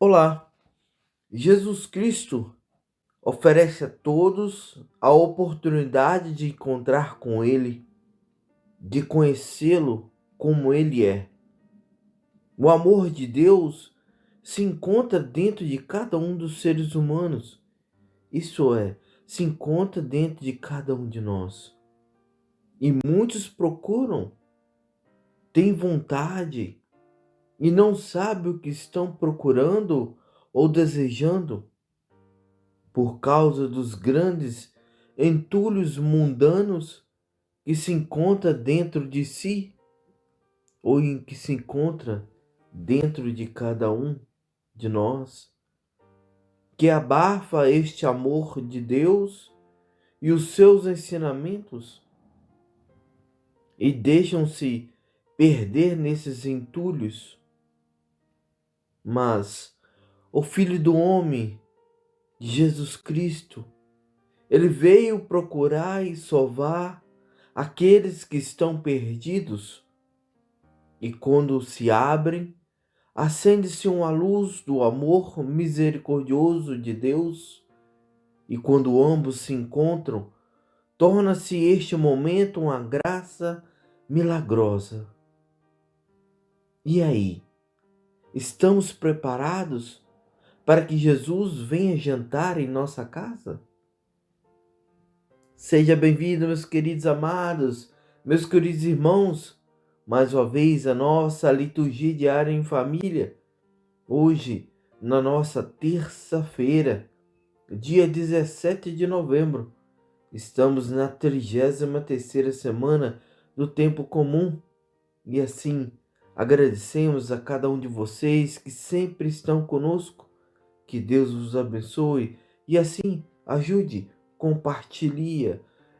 Olá, Jesus Cristo oferece a todos a oportunidade de encontrar com Ele, de conhecê-lo como Ele é. O amor de Deus se encontra dentro de cada um dos seres humanos, isso é, se encontra dentro de cada um de nós. E muitos procuram, têm vontade e não sabem o que estão procurando ou desejando. Por causa dos grandes entulhos mundanos que se encontra dentro de si ou em que se encontra dentro de cada um de nós, que abafa este amor de Deus e os seus ensinamentos e deixam-se perder nesses entulhos. Mas o Filho do Homem, Jesus Cristo, ele veio procurar e salvar aqueles que estão perdidos, e quando se abrem, acende-se uma luz do amor misericordioso de Deus, e quando ambos se encontram, torna-se este momento uma graça milagrosa. E aí, estamos preparados para que Jesus venha jantar em nossa casa? Seja bem-vindo, meus queridos amados, meus queridos irmãos, mais uma vez a nossa liturgia diária em família. Hoje, na nossa terça-feira, dia 17 de novembro, estamos na 33ª semana do tempo comum e assim agradecemos a cada um de vocês que sempre estão conosco. Que Deus os abençoe e assim ajude, compartilhe,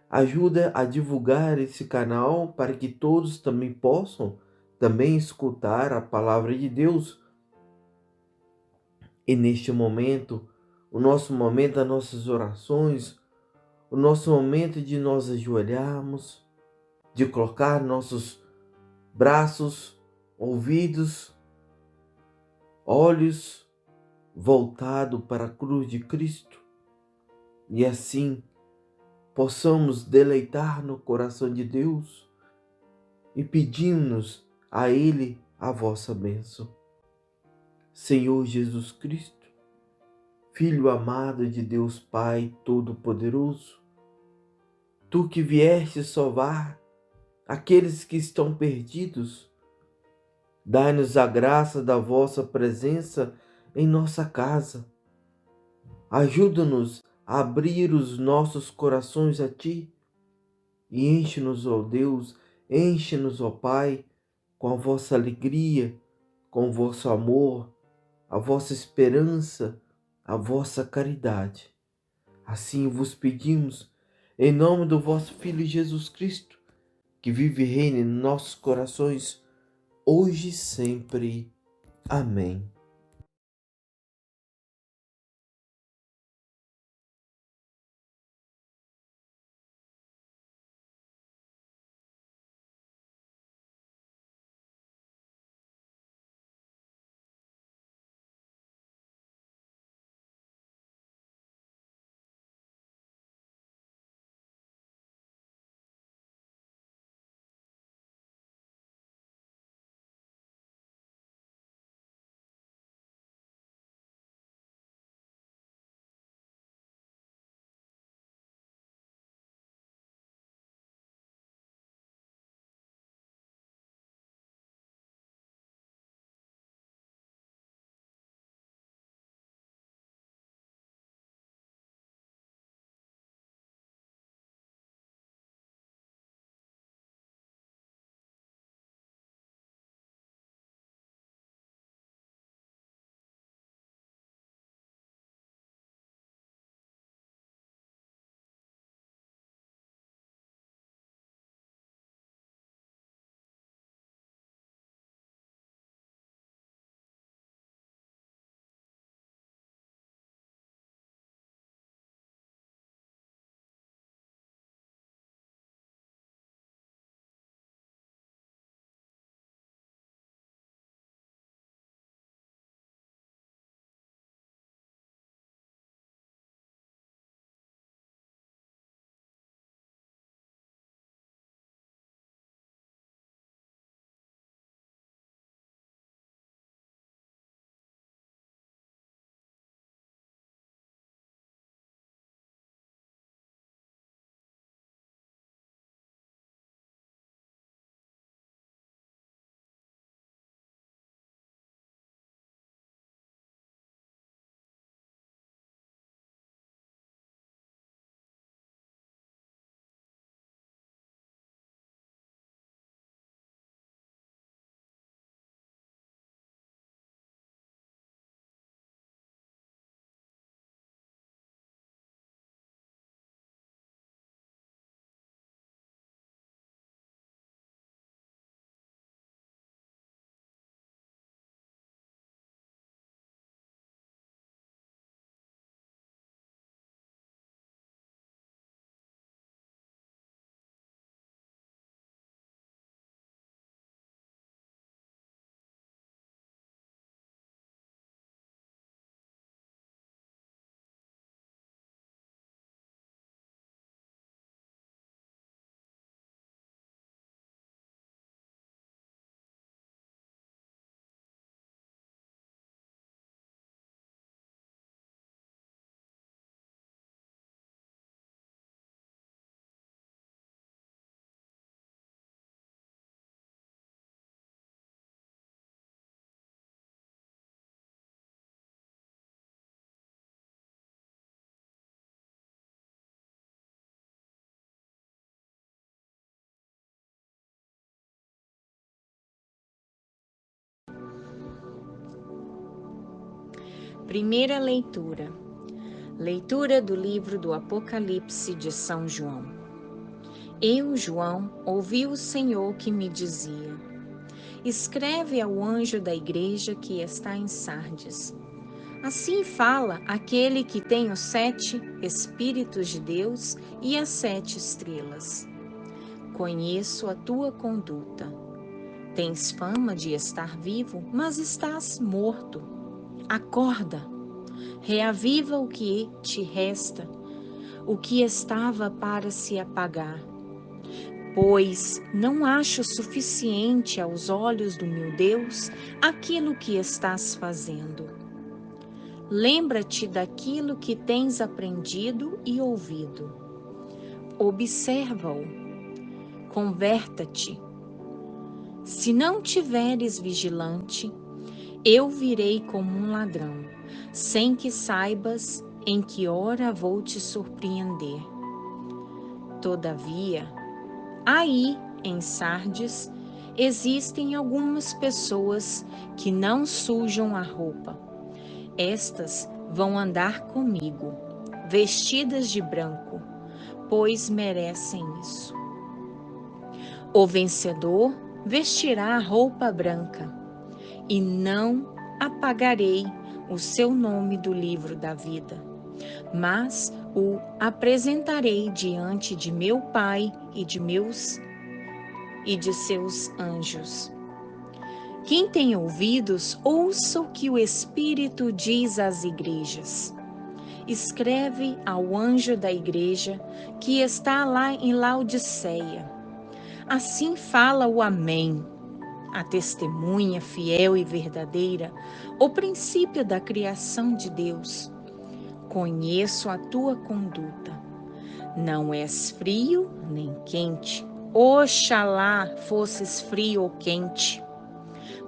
ajuda a divulgar esse canal para que todos também possam também escutar a palavra de Deus. E neste momento, o nosso momento das nossas orações, o nosso momento de nós ajoelharmos, de colocar nossos braços, ouvidos, olhos voltado para a cruz de Cristo e assim possamos deleitar no coração de Deus e pedimos a Ele a vossa bênção. Senhor Jesus Cristo, Filho amado de Deus Pai Todo-Poderoso, Tu que vieste salvar aqueles que estão perdidos, dai-nos a graça da vossa presença em nossa casa. Ajuda-nos a abrir os nossos corações a Ti e enche-nos, ó Deus, enche-nos, ó Pai, com a vossa alegria, com o vosso amor, a vossa esperança, a vossa caridade. Assim vos pedimos, em nome do vosso Filho Jesus Cristo, que vive e reina em nossos corações, hoje e sempre. Amém. Primeira leitura. Leitura do livro do Apocalipse de São João. Eu, João, ouvi o Senhor que me dizia: escreve ao anjo da igreja que está em Sardes. Assim fala aquele que tem os 7 Espíritos de Deus e as 7 estrelas. Conheço a tua conduta. Tens fama de estar vivo, mas estás morto. Acorda, reaviva o que te resta, o que estava para se apagar. Pois não acho suficiente aos olhos do meu Deus aquilo que estás fazendo. Lembra-te daquilo que tens aprendido e ouvido. Observa-o. Converta-te. Se não tiveres vigilante, eu virei como um ladrão, sem que saibas em que hora vou te surpreender. Todavia, aí em Sardes, existem algumas pessoas que não sujam a roupa. Estas vão andar comigo, vestidas de branco, pois merecem isso. O vencedor vestirá a roupa branca, e não apagarei o seu nome do livro da vida, mas o apresentarei diante de meu Pai e de seus anjos. Quem tem ouvidos, ouça o que o Espírito diz às igrejas. Escreve ao anjo da igreja que está lá em Laodiceia. Assim fala o Amém, a testemunha fiel e verdadeira, o princípio da criação de Deus. Conheço a tua conduta. Não és frio nem quente. Oxalá fosses frio ou quente.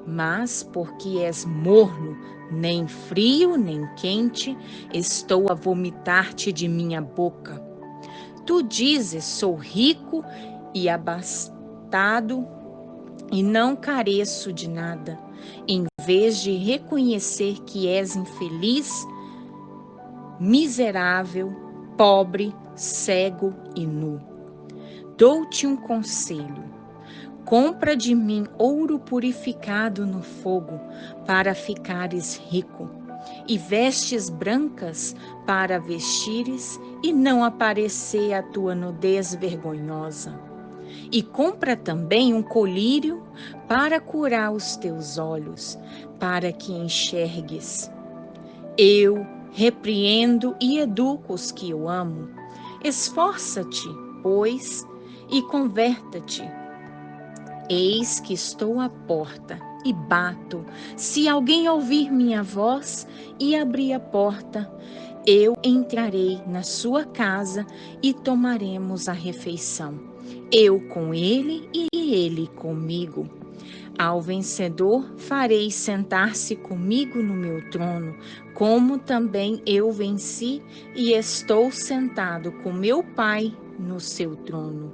Mas porque és morno, nem frio nem quente, estou a vomitar-te de minha boca. Tu dizes: sou rico e abastado e não careço de nada, em vez de reconhecer que és infeliz, miserável, pobre, cego e nu. Dou-te um conselho. Compra de mim ouro purificado no fogo, para ficares rico, e vestes brancas para vestires e não aparecer a tua nudez vergonhosa. E compra também um colírio para curar os teus olhos, para que enxergues. Eu repreendo e educo os que eu amo. Esforça-te, pois, e converta-te. Eis que estou à porta e bato. Se alguém ouvir minha voz e abrir a porta, eu entrarei na sua casa e tomaremos a refeição, eu com ele e ele comigo. Ao vencedor farei sentar-se comigo no meu trono, como também eu venci e estou sentado com meu Pai no seu trono.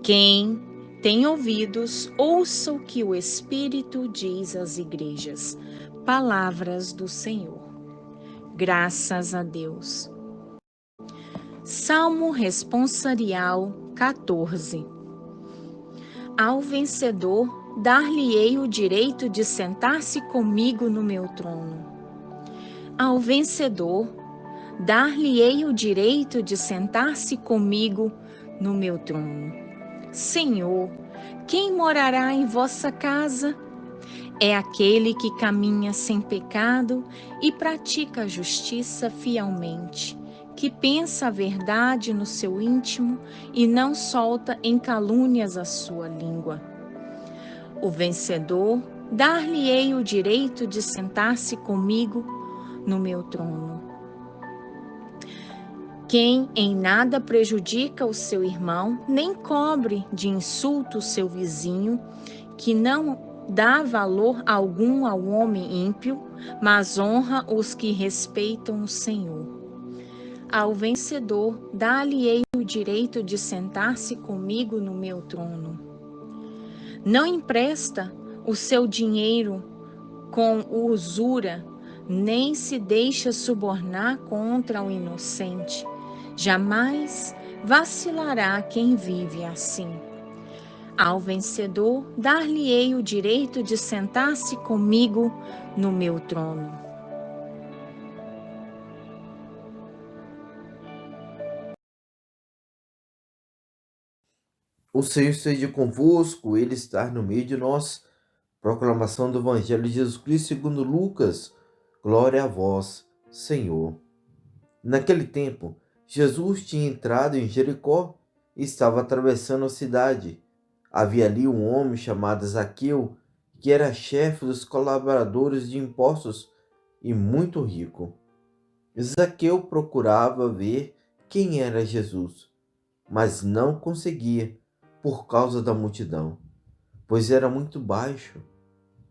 Quem tem ouvidos, ouça o que o Espírito diz às igrejas. Palavras do Senhor. Graças a Deus. Salmo responsorial 14. Ao vencedor, dar-lhe-ei o direito de sentar-se comigo no meu trono. Ao vencedor, dar-lhe-ei o direito de sentar-se comigo no meu trono. Senhor, quem morará em vossa casa? É aquele que caminha sem pecado e pratica a justiça fielmente, que pensa a verdade no seu íntimo e não solta em calúnias a sua língua. O vencedor, dar-lhe-ei o direito de sentar-se comigo no meu trono. Quem em nada prejudica o seu irmão, nem cobre de insulto o seu vizinho, que não dá valor algum ao homem ímpio, mas honra os que respeitam o Senhor. Ao vencedor, dá-lhe-ei o direito de sentar-se comigo no meu trono. Não empresta o seu dinheiro com usura, nem se deixa subornar contra o inocente. Jamais vacilará quem vive assim. Ao vencedor, dar-lhe-ei o direito de sentar-se comigo no meu trono. O Senhor esteja convosco, Ele está no meio de nós. Proclamação do Evangelho de Jesus Cristo segundo Lucas. Glória a vós, Senhor. Naquele tempo, Jesus tinha entrado em Jericó e estava atravessando a cidade. Havia ali um homem chamado Zaqueu, que era chefe dos colaboradores de impostos e muito rico. Zaqueu procurava ver quem era Jesus, mas não conseguia por causa da multidão, pois era muito baixo.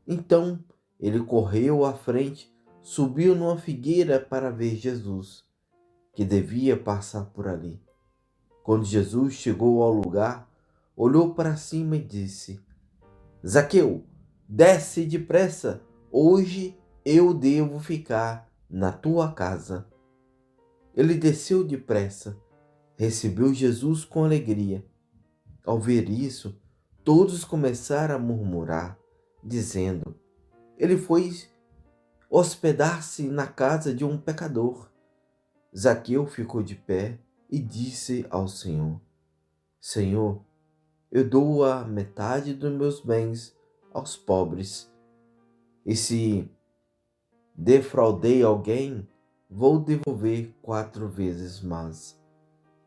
Então ele correu à frente, subiu numa figueira para ver Jesus, que devia passar por ali. Quando Jesus chegou ao lugar, olhou para cima e disse: Zaqueu, desce depressa, hoje eu devo ficar na tua casa. Ele desceu depressa, recebeu Jesus com alegria. Ao ver isso, todos começaram a murmurar, dizendo: Ele foi hospedar-se na casa de um pecador. Zaqueu ficou de pé e disse ao Senhor: Senhor, eu dou a metade dos meus bens aos pobres. E se defraudei alguém, vou devolver 4 vezes mais.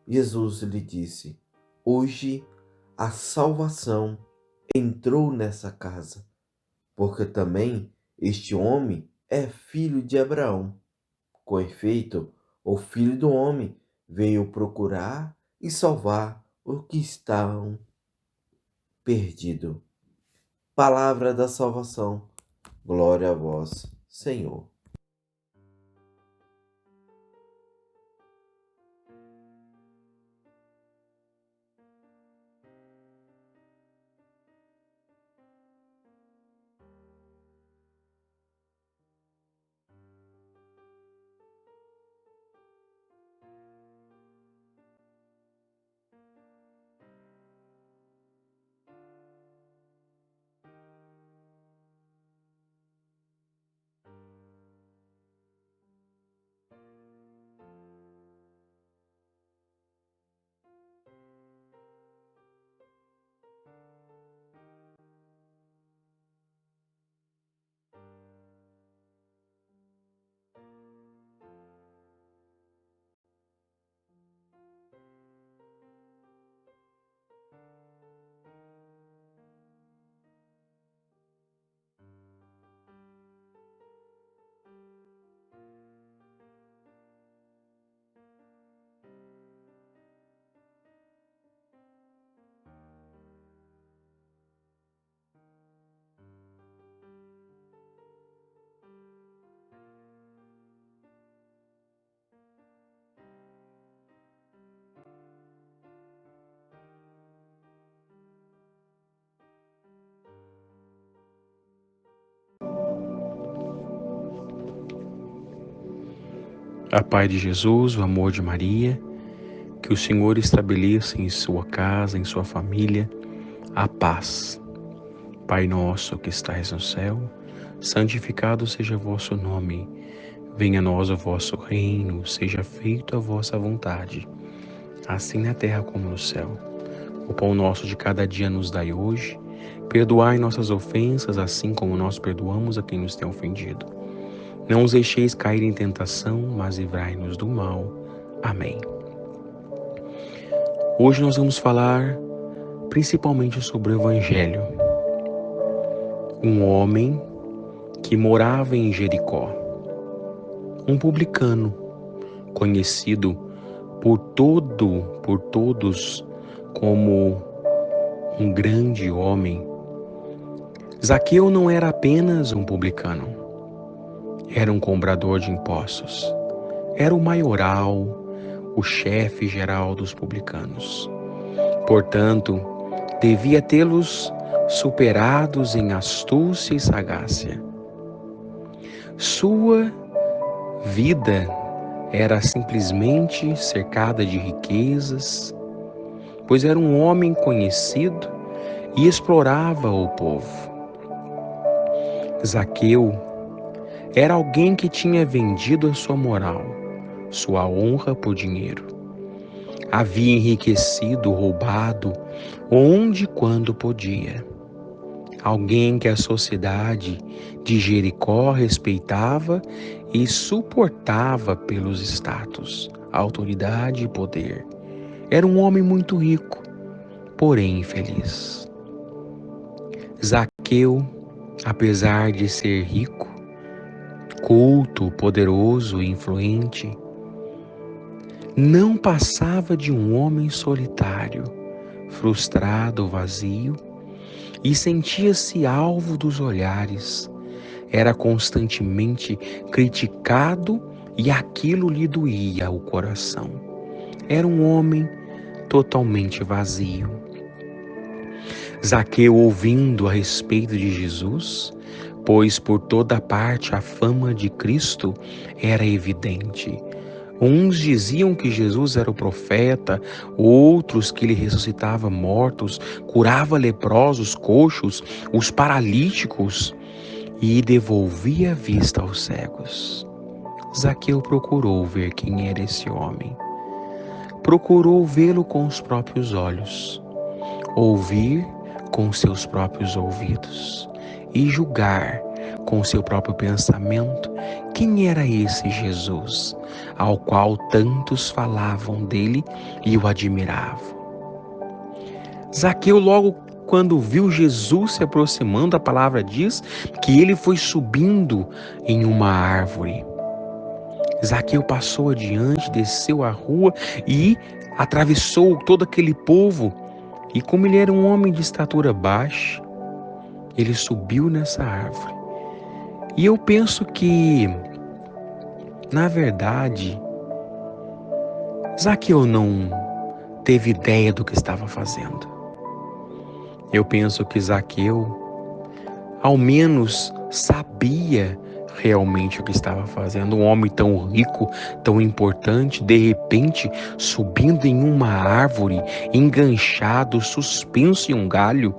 Jesus lhe disse: Hoje a salvação entrou nessa casa, porque também este homem é filho de Abraão. Com efeito, o Filho do Homem veio procurar e salvar os que estavam perdidos. Palavra da salvação. Glória a vós, Senhor. A paz de Jesus, o amor de Maria, que o Senhor estabeleça em sua casa, em sua família, a paz. Pai nosso que estais no céu, santificado seja o vosso nome. Venha a nós o vosso reino, seja feita a vossa vontade, assim na terra como no céu. O pão nosso de cada dia nos dai hoje. Perdoai nossas ofensas, assim como nós perdoamos a quem nos tem ofendido. Não os deixeis cair em tentação, mas livrai-nos do mal. Amém. Hoje nós vamos falar principalmente sobre o Evangelho. Um homem que morava em Jericó, um publicano, conhecido por todos como um grande homem. Zaqueu não era apenas um publicano, era um cobrador de impostos, era o maioral, o chefe geral dos publicanos. Portanto, devia tê-los superados em astúcia e sagácia. Sua vida era simplesmente cercada de riquezas, pois era um homem conhecido e explorava o povo. Zaqueu era alguém que tinha vendido a sua moral, sua honra por dinheiro. Havia enriquecido, roubado, onde e quando podia. Alguém que a sociedade de Jericó respeitava e suportava pelos status, autoridade e poder. Era um homem muito rico, porém infeliz. Zaqueu, apesar de ser rico, culto, poderoso e influente, não passava de um homem solitário, frustrado, vazio, e sentia-se alvo dos olhares. Era constantemente criticado e aquilo lhe doía o coração. Era um homem totalmente vazio. Zaqueu, ouvindo a respeito de Jesus, pois por toda parte a fama de Cristo era evidente. Uns diziam que Jesus era o profeta, outros que ele ressuscitava mortos, curava leprosos, coxos, os paralíticos e devolvia a vista aos cegos. Zaqueu procurou ver quem era esse homem. Procurou vê-lo com os próprios olhos, ouvir com seus próprios ouvidos e julgar com seu próprio pensamento quem era esse Jesus, ao qual tantos falavam dele e o admiravam. Zaqueu, logo quando viu Jesus se aproximando, a palavra diz que ele foi subindo em uma árvore. Zaqueu passou adiante, desceu a rua e atravessou todo aquele povo. E como ele era um homem de estatura baixa, ele subiu nessa árvore. E eu penso que, na verdade, Zaqueu não teve ideia do que estava fazendo. Eu penso que Zaqueu, ao menos, sabia realmente o que estava fazendo. Um homem tão rico, tão importante, de repente, subindo em uma árvore, enganchado, suspenso em um galho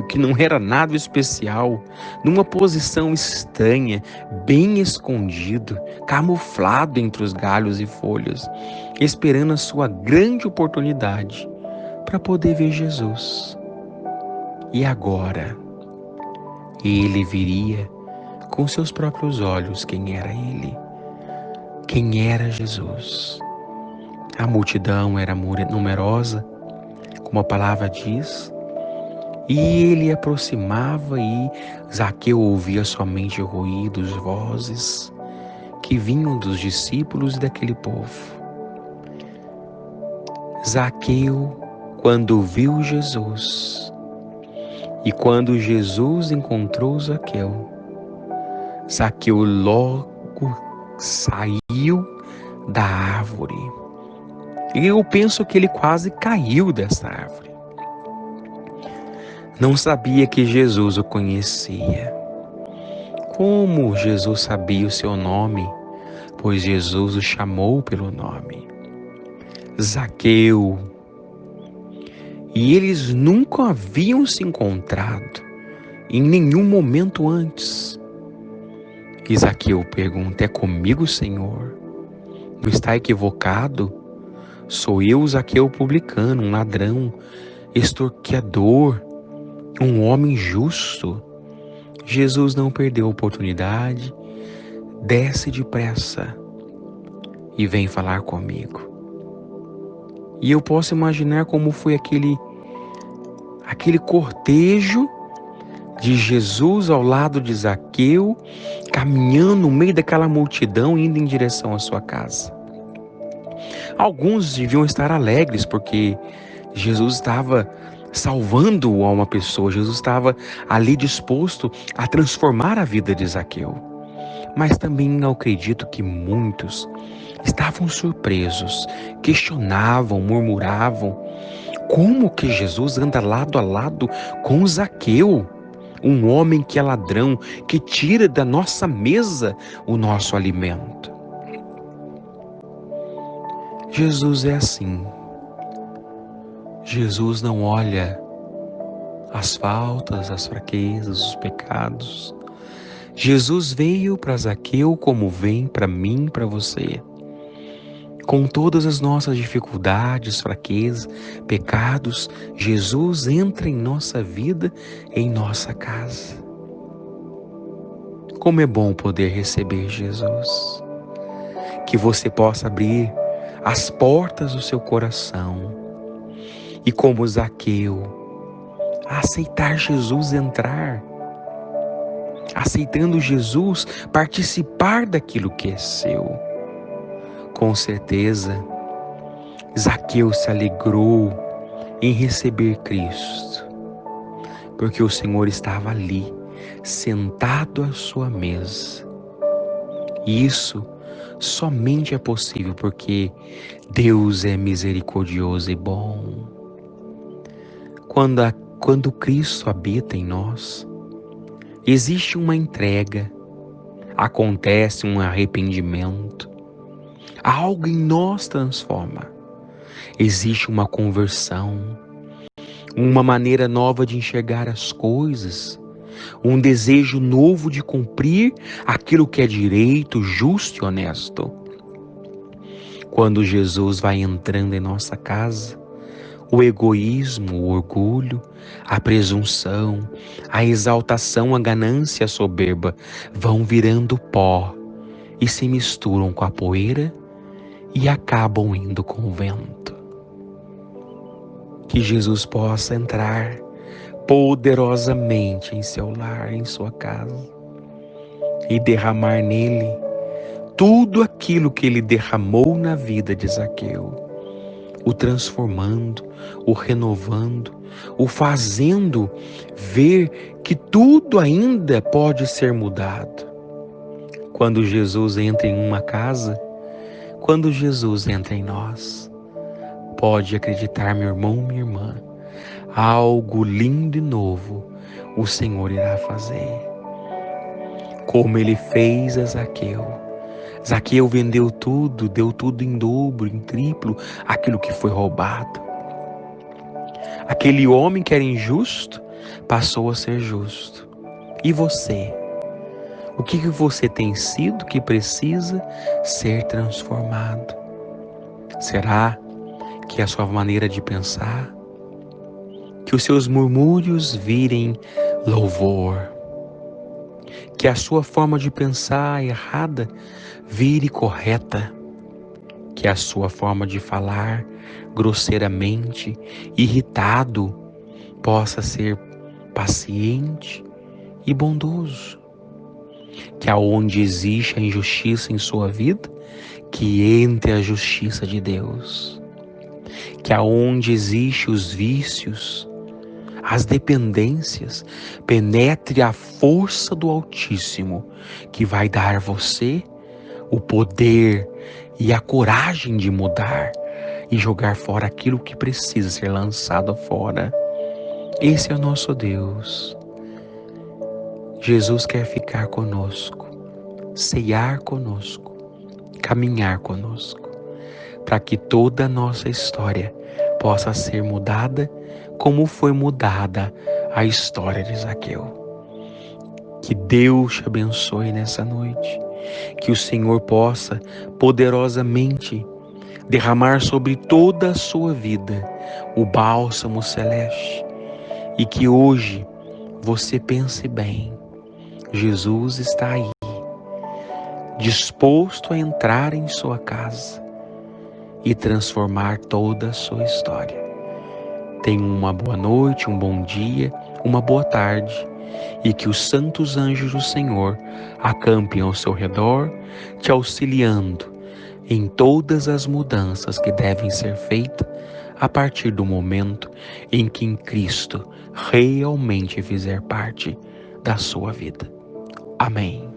que não era nada especial, numa posição estranha, bem escondido, camuflado entre os galhos e folhas, esperando a sua grande oportunidade para poder ver Jesus. E agora, ele viria com seus próprios olhos quem era ele, quem era Jesus. A multidão era numerosa, como a palavra diz, e ele aproximava e Zaqueu ouvia somente ruídos, vozes que vinham dos discípulos e daquele povo. Zaqueu, quando viu Jesus e quando Jesus encontrou Zaqueu, Zaqueu logo saiu da árvore. E eu penso que ele quase caiu dessa árvore. Não sabia que Jesus o conhecia. Como Jesus sabia o seu nome? Pois Jesus o chamou pelo nome. Zaqueu. E eles nunca haviam se encontrado em nenhum momento antes. E Zaqueu pergunta: é comigo, Senhor? Não está equivocado? Sou eu, Zaqueu, publicano, um ladrão, extorquiador, um homem justo. Jesus não perdeu a oportunidade, desce depressa e vem falar comigo. E eu posso imaginar como foi aquele cortejo de Jesus ao lado de Zaqueu, caminhando no meio daquela multidão, indo em direção à sua casa. Alguns deviam estar alegres porque Jesus estava salvando uma pessoa, Jesus estava ali disposto a transformar a vida de Zaqueu. Mas também eu acredito que muitos estavam surpresos, questionavam, murmuravam: como que Jesus anda lado a lado com Zaqueu? um homem que é ladrão, que tira da nossa mesa o nosso alimento. Jesus é assim. Jesus não olha as faltas, as fraquezas, os pecados. Jesus veio para Zaqueu como vem para mim, para você. Com todas as nossas dificuldades, fraquezas, pecados, Jesus entra em nossa vida, em nossa casa. Como é bom poder receber Jesus. Que você possa abrir as portas do seu coração e, como Zaqueu, aceitar Jesus entrar, aceitando Jesus participar daquilo que é seu. Com certeza, Zaqueu se alegrou em receber Cristo, porque o Senhor estava ali, sentado à sua mesa. E isso somente é possível porque Deus é misericordioso e bom. Quando Cristo habita em nós, existe uma entrega, acontece um arrependimento, algo em nós transforma. Existe uma conversão, uma maneira nova de enxergar as coisas, um desejo novo de cumprir aquilo que é direito, justo e honesto. Quando Jesus vai entrando em nossa casa, o egoísmo, o orgulho, a presunção, a exaltação, a ganância, a soberba vão virando pó e se misturam com a poeira e acabam indo com o vento. Que Jesus possa entrar poderosamente em seu lar, em sua casa, e derramar nele tudo aquilo que ele derramou na vida de Zaqueu, o transformando, o renovando, o fazendo ver que tudo ainda pode ser mudado. Quando Jesus entra em uma casa, quando Jesus entra em nós, pode acreditar, meu irmão, minha irmã, algo lindo e novo o Senhor irá fazer. Como ele fez a Zaqueu. Zaqueu vendeu tudo, deu tudo em dobro, em triplo, aquilo que foi roubado. Aquele homem que era injusto passou a ser justo. E você? O que você tem sido que precisa ser transformado? Será que a sua maneira de pensar, que os seus murmúrios virem louvor, que a sua forma de pensar errada vire correta, que a sua forma de falar grosseiramente, irritado, possa ser paciente e bondoso, que aonde existe a injustiça em sua vida, que entre a justiça de Deus, que aonde existe os vícios, as dependências, penetre a força do Altíssimo, que vai dar a você o poder e a coragem de mudar e jogar fora aquilo que precisa ser lançado fora. Esse é o nosso Deus. Jesus quer ficar conosco, ceiar conosco, caminhar conosco, para que toda a nossa história possa ser mudada como foi mudada a história de Zaqueu. Que Deus te abençoe nessa noite, que o Senhor possa poderosamente derramar sobre toda a sua vida o bálsamo celeste, e que hoje você pense bem, Jesus está aí, disposto a entrar em sua casa e transformar toda a sua história. Tenha uma boa noite, um bom dia, uma boa tarde, e que os santos anjos do Senhor acampem ao seu redor, te auxiliando em todas as mudanças que devem ser feitas a partir do momento em que Cristo realmente fizer parte da sua vida. Amém.